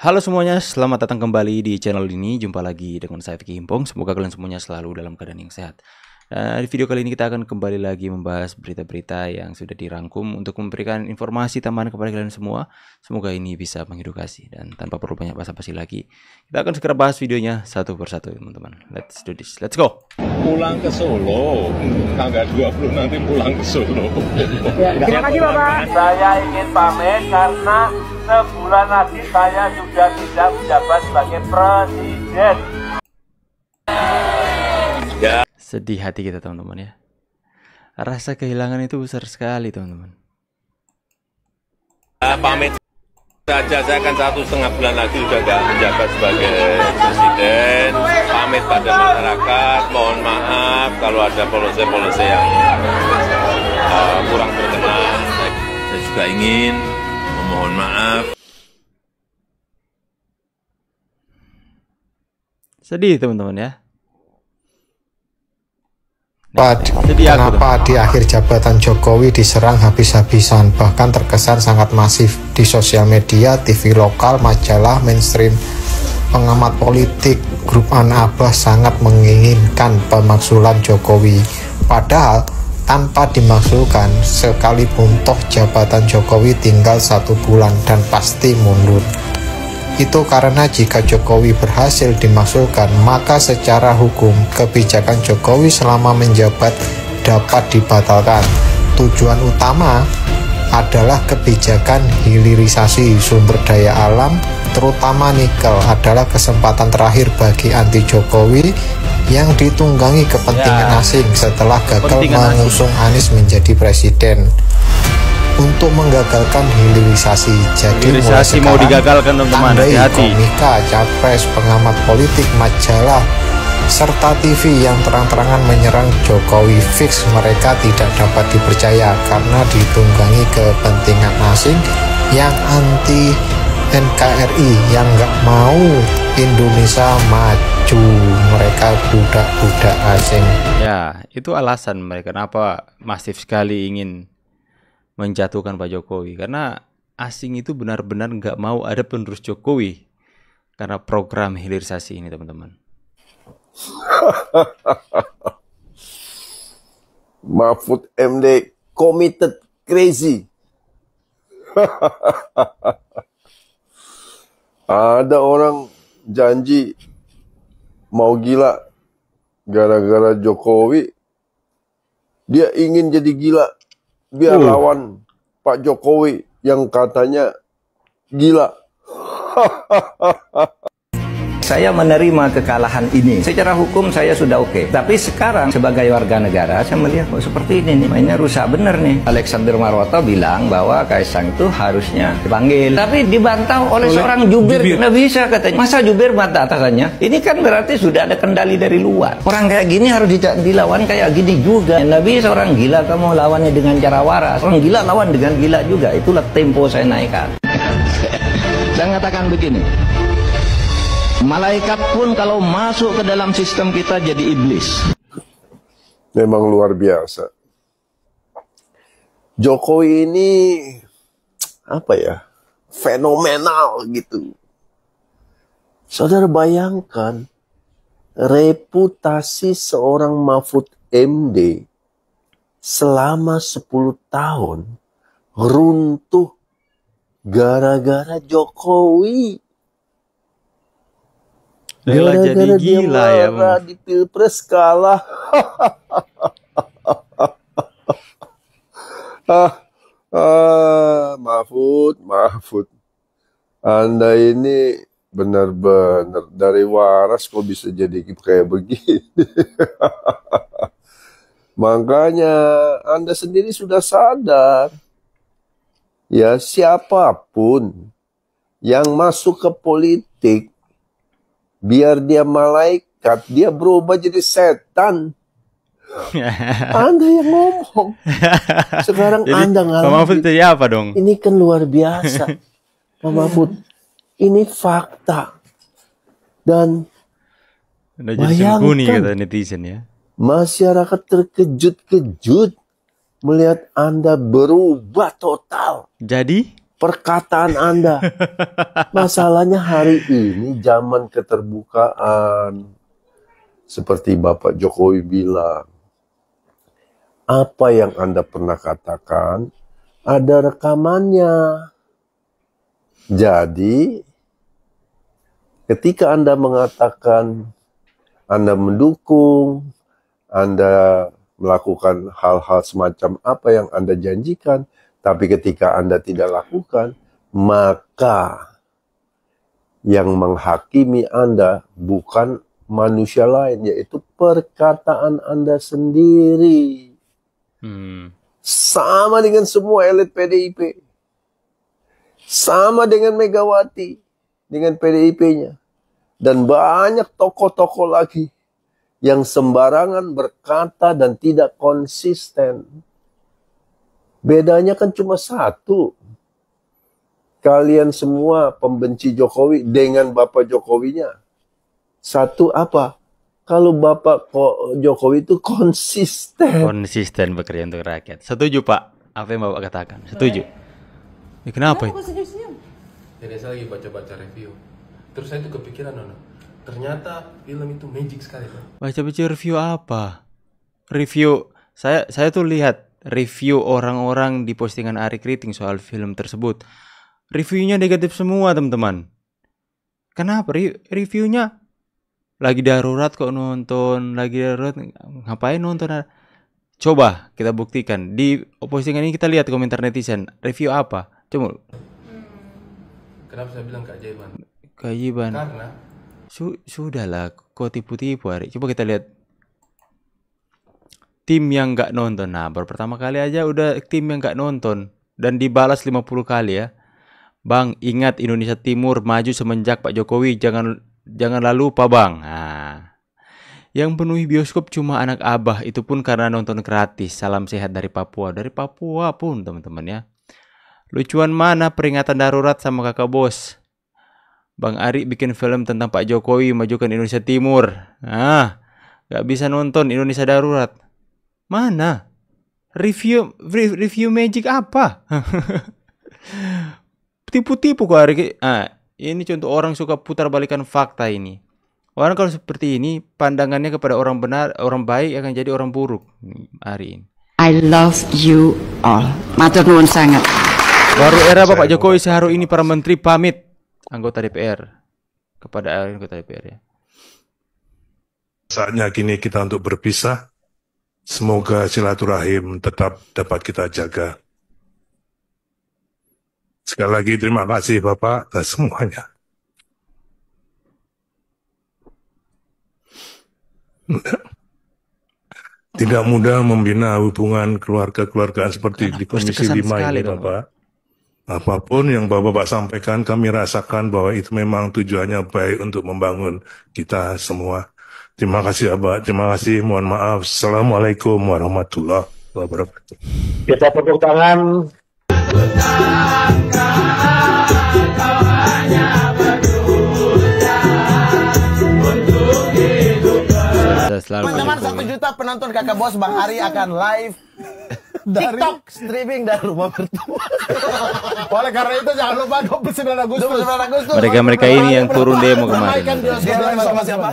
Halo semuanya, selamat datang kembali di channel ini. Jumpa lagi dengan saya Vicky Himpong. Semoga kalian semuanya selalu dalam keadaan yang sehat. Di video kali ini kita akan kembali lagi membahas berita-berita yang sudah dirangkum untuk memberikan informasi tambahan kepada kalian semua. Semoga ini bisa mengedukasi dan tanpa perlu banyak basa-basi lagi, kita akan segera bahas videonya satu persatu, teman-teman. Let's do this, let's go. Pulang ke Solo, tanggal 20 nanti pulang ke Solo. Ya, terima kasih Bapak. Saya ingin pamit karena sebulan lagi saya sudah tidak menjabat sebagai presiden. Ya. Sedih hati kita, teman-teman ya. Rasa kehilangan itu besar sekali, teman-teman. Pamit saja, saya kan 1,5 bulan lagi sudah nggak menjabat sebagai presiden. Pamit pada masyarakat, mohon maaf kalau ada polisi-polisi yang kurang berkenan. Saya juga ingin memohon maaf. Sedih, teman-teman ya. Kenapa di akhir jabatan Jokowi diserang habis-habisan, bahkan terkesan sangat masif di sosial media, TV lokal, majalah mainstream, pengamat politik, grup anak abah sangat menginginkan pemakzulan Jokowi. Padahal tanpa dimakzulkan, sekalipun toh jabatan Jokowi tinggal 1 bulan dan pasti mundur. Itu karena jika Jokowi berhasil dimakzulkan, maka secara hukum kebijakan Jokowi selama menjabat dapat dibatalkan. Tujuan utama adalah kebijakan hilirisasi sumber daya alam, terutama nikel, adalah kesempatan terakhir bagi anti Jokowi yang ditunggangi kepentingan asing setelah gagal mengusung Anies menjadi presiden. Untuk menggagalkan hilirisasi, jadi mulai sekarang mau digagalkan, teman-teman. Hati-hati. Komika, capres, pengamat politik, majalah, serta TV yang terang-terangan menyerang Jokowi, fix mereka tidak dapat dipercaya karena ditunggangi kepentingan asing yang anti NKRI, yang nggak mau Indonesia maju. Mereka budak-budak asing. Ya, itu alasan mereka kenapa masif sekali ingin menjatuhkan Pak Jokowi, karena asing itu benar-benar nggak mau ada penerus Jokowi karena program hilirisasi ini, teman-teman. Mahfud MD committed crazy. Ada orang janji mau gila gara-gara Jokowi, dia ingin jadi gila biar lawan Pak Jokowi yang katanya gila. Saya menerima kekalahan ini. Secara hukum saya sudah oke. Tapi sekarang sebagai warga negara saya melihat seperti ini nih, mainnya rusak bener nih. Alexander Marwata bilang bahwa Kaisang itu harusnya dipanggil, tapi dibantah oleh seorang jubir. Nggak bisa katanya. Masa jubir bantah atasannya? Ini kan berarti sudah ada kendali dari luar. Orang kayak gini harus dilawan kayak gini juga. Nggak bisa orang gila kamu lawannya dengan cara waras. Orang gila lawan dengan gila juga. Itulah tempo saya naikkan. Saya katakan begini. Malaikat pun kalau masuk ke dalam sistem kita jadi iblis. Memang luar biasa. Jokowi ini apa ya? Fenomenal gitu. Saudara bayangkan reputasi seorang Mahfud MD selama 10 tahun runtuh gara-gara Jokowi. Gara-gara dia marah di Pilpres kalah. Mahfud. Anda ini benar-benar dari waras kok bisa jadi kayak begini. Makanya Anda sendiri sudah sadar. Ya, siapapun yang masuk ke politik, biar dia malaikat, dia berubah jadi setan. Anda yang ngomong. Sekarang jadi, Anda ngalamin. Pak Mahfud itu apa dong? Ini kan luar biasa. Pak Mahfud, ini fakta. Dan bayangkan, kata netizen ya. Masyarakat terkejut-kejut melihat Anda berubah total. Jadi perkataan Anda. Masalahnya hari ini zaman keterbukaan. Seperti Bapak Jokowi bilang, apa yang Anda pernah katakan, ada rekamannya. Jadi, ketika Anda mengatakan, Anda mendukung, Anda melakukan hal-hal semacam apa yang Anda janjikan, tapi ketika Anda tidak lakukan, maka yang menghakimi Anda bukan manusia lain, yaitu perkataan Anda sendiri. Sama dengan semua elit PDIP. Sama dengan Megawati, dengan PDIP-nya. Dan banyak tokoh-tokoh lagi yang sembarangan berkata dan tidak konsisten. Bedanya kan cuma satu. Kalian semua pembenci Jokowi dengan Bapak Jokowinya. Satu apa? Kalau Bapak Jokowi itu konsisten. Konsisten bekerja untuk rakyat. Setuju, Pak. Apa yang Bapak katakan? Setuju. Ya, kenapa? Jadi saya lagi baca-baca review. Terus saya tuh kepikiran, Nono. Ternyata film itu magic sekali, Pak. Baca-baca review apa? Review saya tuh lihat review orang-orang di postingan Ari Kriting soal film tersebut. Reviewnya negatif semua, teman-teman. Kenapa? Reviewnya lagi darurat kok nonton, lagi darurat ngapain nonton? Coba kita buktikan. Di postingan ini kita lihat komentar netizen. Review apa? Coba. Kenapa saya bilang keajaiban? Keajaiban. Karena Sudahlah, kok tipu-tipu, Ari. Coba kita lihat tim yang nggak nonton. Nah, baru pertama kali aja udah tim yang nggak nonton dan dibalas 50 kali ya. Bang, ingat Indonesia Timur maju semenjak Pak Jokowi, janganlah lupa, Bang. Nah, yang penuhi bioskop cuma anak abah, itu pun karena nonton gratis. Salam sehat dari Papua. Dari Papua pun, teman-teman ya. Lucuan mana peringatan darurat sama kakak bos? Bang Ari bikin film tentang Pak Jokowi majukan Indonesia Timur. Nah, gak bisa nonton Indonesia Darurat. Mana? Review magic apa? Tipu-tipu kok Ari. Ini contoh orang suka putar balikan fakta ini. Orang kalau seperti ini, pandangannya kepada orang benar, orang baik akan jadi orang buruk. Hari ini. I love you all. Matur nuwun sangat. Baru era Bapak Jokowi seharu ini para menteri pamit anggota DPR kepada anggota DPR ya. Saatnya kini kita untuk berpisah. Semoga silaturahim tetap dapat kita jaga. Sekali lagi terima kasih Bapak atas semuanya. Tidak mudah membina hubungan keluarga-keluargaan seperti di Komisi 5 ini Bapak. Apapun yang Bapak sampaikan, kami rasakan bahwa itu memang tujuannya baik untuk membangun kita semua. Terima kasih, Abah. Terima kasih. Mohon maaf. Assalamualaikum warahmatullahi wabarakatuh. Kita tepuk tangan. Teman-teman, 1 juta penonton Kakak Bos Bang Ari akan live dari TikTok streaming dari rumah mertua. Oleh karena itu jangan lupa 29 Agustus. Mereka ini yang turun demo kemarin. Dia live sama siapa?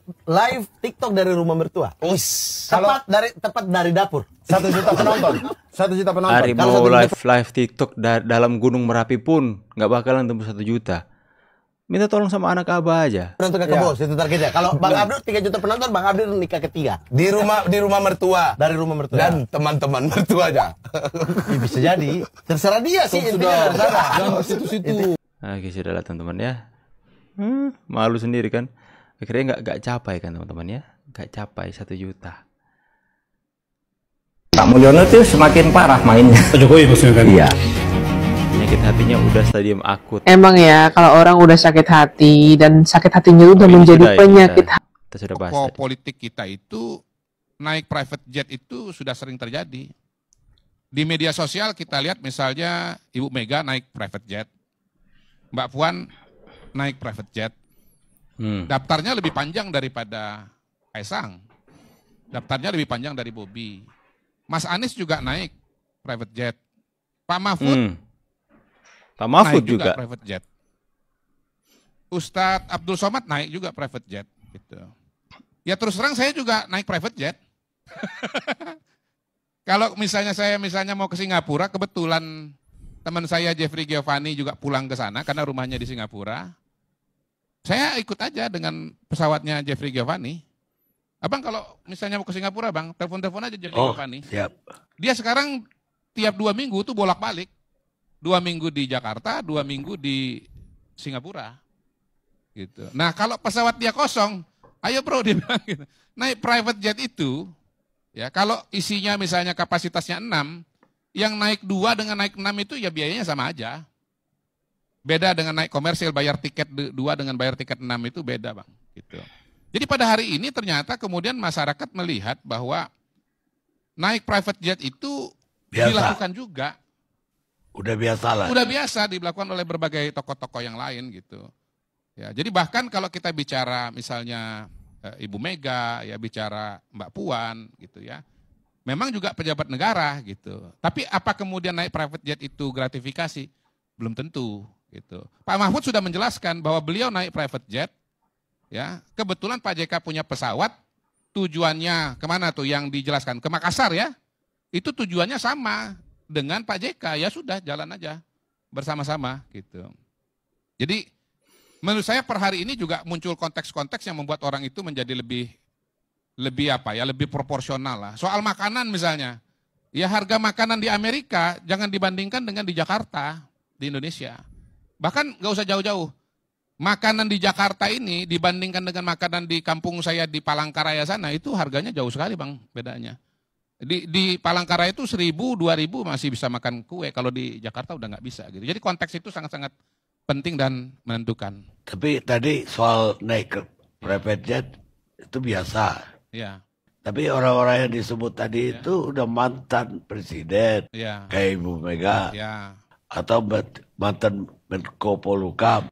Live TikTok dari rumah mertua. Tepat dari dapur. 1 juta penonton. 1 juta penonton. Ari mau live TikTok dalam Gunung Merapi pun nggak bakalan tembus 1 juta. Minta tolong sama anak abah aja. Penonton Kakak Bos itu targetnya. Kalau Bang Abdul 3 juta penonton, Bang Abdul nikah ketiga. Di rumah mertua. Dari rumah mertua. Dan teman-teman mertuanya. Ya, bisa jadi. Terserah dia sih. Intinya terserah. Jangan situ-situ. Oke, sudahlah teman-teman ya. Malu sendiri kan. Akhirnya nggak capai kan teman-teman ya. Nggak capai 1 juta. Pak Mulyono tuh semakin parah mainnya. Pak Jokowi maksudnya kan? Iya. Penyakit hatinya udah stadium akut. Emang ya, kalau orang udah sakit hati dan sakit hatinya udah menjadi penyakit hati. Kita sudah bahas tadi. Politik kita itu naik private jet itu sudah sering terjadi. Di media sosial kita lihat misalnya Ibu Mega naik private jet, Mbak Puan naik private jet. Daftarnya lebih panjang daripada Kaisang. Daftarnya lebih panjang dari Bobi. Mas Anies juga naik private jet. Pak Mahfud Pak Mahfud naik juga private jet. Ustadz Abdul Somad naik juga private jet. Gitu. Ya terus terang saya juga naik private jet. Kalau misalnya saya mau ke Singapura, kebetulan teman saya Jeffrey Giovanni juga pulang ke sana karena rumahnya di Singapura. Saya ikut aja dengan pesawatnya Jeffrey Giovanni. Abang kalau misalnya mau ke Singapura, Bang, telepon-telepon aja Jeffrey Giovanni. Siap. Dia sekarang tiap 2 minggu tuh bolak-balik. 2 minggu di Jakarta, 2 minggu di Singapura. Gitu. Nah kalau pesawat dia kosong, ayo bro dia bilang gitu. Naik private jet itu, ya kalau isinya misalnya kapasitasnya 6, yang naik 2 dengan naik 6 itu ya biayanya sama aja. Beda dengan naik komersil, bayar tiket 2 dengan bayar tiket 6 itu beda Bang. Gitu. Jadi pada hari ini ternyata kemudian masyarakat melihat bahwa naik private jet itu dilakukan juga. Udah biasa lah. Udah biasa dilakukan oleh berbagai tokoh-tokoh yang lain gitu. Ya, jadi bahkan kalau kita bicara misalnya Ibu Mega, ya bicara Mbak Puan gitu ya. Memang juga pejabat negara gitu. Tapi apa kemudian naik private jet itu gratifikasi? Belum tentu gitu. Pak Mahfud sudah menjelaskan bahwa beliau naik private jet, ya kebetulan Pak JK punya pesawat, tujuannya kemana tuh yang dijelaskan? Ke Makassar ya. Itu tujuannya sama dengan Pak JK, ya sudah jalan aja bersama-sama gitu. Jadi menurut saya per hari ini juga muncul konteks-konteks yang membuat orang itu menjadi lebih proporsional lah. Soal makanan misalnya, ya harga makanan di Amerika jangan dibandingkan dengan di Jakarta, di Indonesia. Bahkan nggak usah jauh-jauh. Makanan di Jakarta ini dibandingkan dengan makanan di kampung saya di Palangkaraya sana, itu harganya jauh sekali Bang bedanya. Di Palangkaraya itu 1.000, 2.000 masih bisa makan kue, kalau di Jakarta udah nggak bisa gitu. Jadi konteks itu sangat-sangat penting dan menentukan. Tapi tadi soal naik ke private jet itu biasa. Ya. Tapi orang-orang yang disebut tadi itu udah mantan presiden, kayak Ibu Mega, atau mantan Menko Polhukam.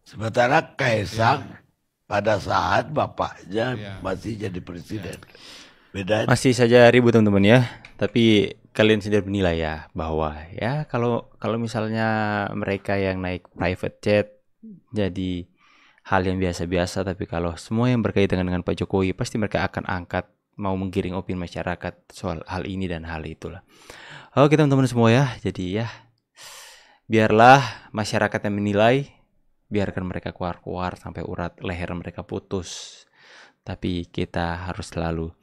Sementara Kaisang pada saat bapaknya masih jadi presiden. Beda. Masih saja ribut teman-teman ya. Tapi kalian sendiri menilai ya bahwa ya kalau misalnya mereka yang naik private jet jadi hal yang biasa-biasa, tapi kalau semua yang berkaitan dengan Pak Jokowi pasti mereka akan angkat, mau menggiring opini masyarakat soal hal ini dan hal itulah. Oke teman-teman semua ya, jadi ya biarlah masyarakat yang menilai, biarkan mereka keluar-keluar sampai urat leher mereka putus. Tapi kita harus selalu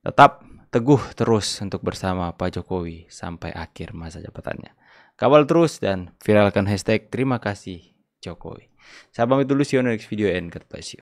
tetap teguh terus untuk bersama Pak Jokowi sampai akhir masa jabatannya. Kawal terus dan viralkan hashtag terima kasih Jokowi. Saya pamit dulu, see you on the next video and God bless you.